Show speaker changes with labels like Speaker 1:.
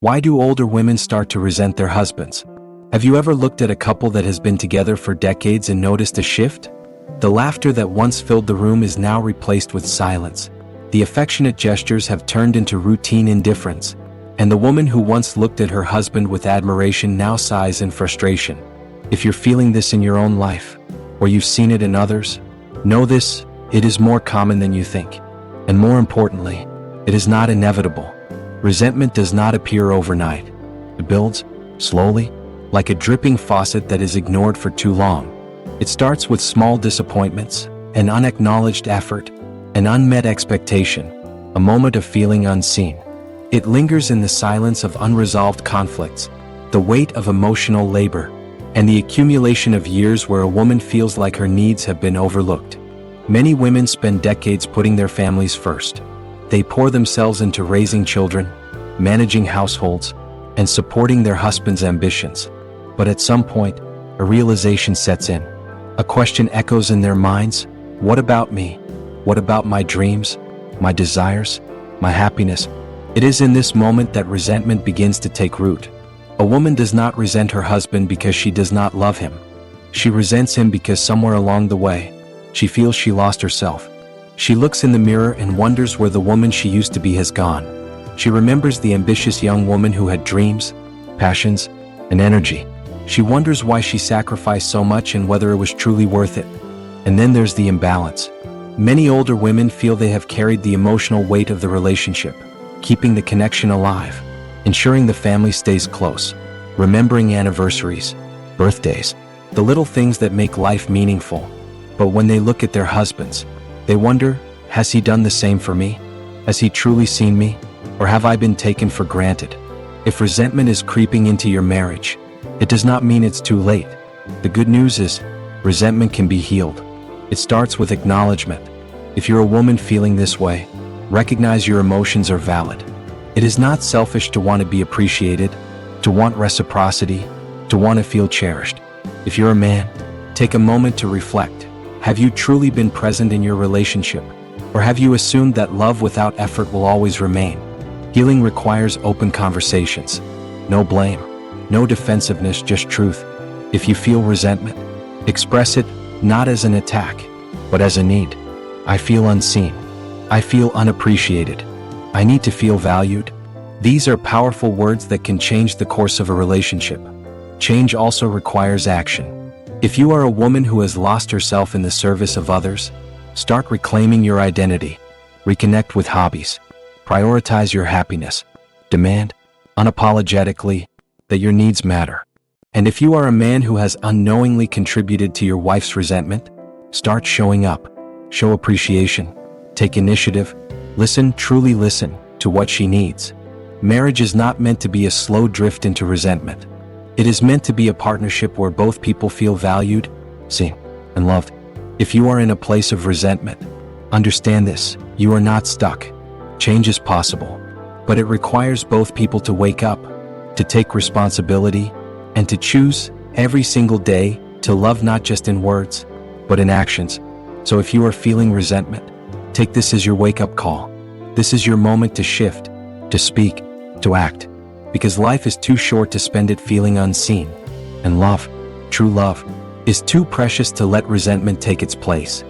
Speaker 1: Why do older women start to resent their husbands? Have you ever looked at a couple that has been together for decades and noticed a shift? The laughter that once filled the room is now replaced with silence. The affectionate gestures have turned into routine indifference. And the woman who once looked at her husband with admiration now sighs in frustration. If you're feeling this in your own life, or you've seen it in others, know this: it is more common than you think. And more importantly, it is not inevitable. Resentment does not appear overnight. It builds, slowly, like a dripping faucet that is ignored for too long. It starts with small disappointments, an unacknowledged effort, an unmet expectation, a moment of feeling unseen. It lingers in the silence of unresolved conflicts, the weight of emotional labor, and the accumulation of years where a woman feels like her needs have been overlooked. Many women spend decades putting their families first. They pour themselves into raising children, managing households, and supporting their husband's ambitions. But at some point, a realization sets in. A question echoes in their minds: what about me? What about my dreams, my desires, my happiness? It is in this moment that resentment begins to take root. A woman does not resent her husband because she does not love him. She resents him because somewhere along the way, she feels she lost herself. She looks in the mirror and wonders where the woman she used to be has gone. She remembers the ambitious young woman who had dreams, passions, and energy. She wonders why she sacrificed so much and whether it was truly worth it. And then there's the imbalance. Many older women feel they have carried the emotional weight of the relationship, keeping the connection alive, ensuring the family stays close, remembering anniversaries, birthdays, the little things that make life meaningful. But when they look at their husbands, they wonder, has he done the same for me? Has he truly seen me? Or have I been taken for granted? If resentment is creeping into your marriage, it does not mean it's too late. The good news is, resentment can be healed. It starts with acknowledgement. If you're a woman feeling this way, recognize your emotions are valid. It is not selfish to want to be appreciated, to want reciprocity, to want to feel cherished. If you're a man, take a moment to reflect. Have you truly been present in your relationship? Or have you assumed that love without effort will always remain? Healing requires open conversations. No blame, no defensiveness, just truth. If you feel resentment, express it not as an attack, but as a need. I feel unseen. I feel unappreciated. I need to feel valued. These are powerful words that can change the course of a relationship. Change also requires action. If you are a woman who has lost herself in the service of others, start reclaiming your identity. Reconnect with hobbies. Prioritize your happiness. Demand, unapologetically, that your needs matter. And if you are a man who has unknowingly contributed to your wife's resentment, start showing up. Show appreciation. Take initiative. Listen, truly listen, to what she needs. Marriage is not meant to be a slow drift into resentment. It is meant to be a partnership where both people feel valued, seen, and loved. If you are in a place of resentment, understand this: you are not stuck. Change is possible, but it requires both people to wake up, to take responsibility, and to choose every single day to love not just in words, but in actions. So if you are feeling resentment, take this as your wake-up call. This is your moment to shift, to speak, to act, because life is too short to spend it feeling unseen. And love, true love, is too precious to let resentment take its place.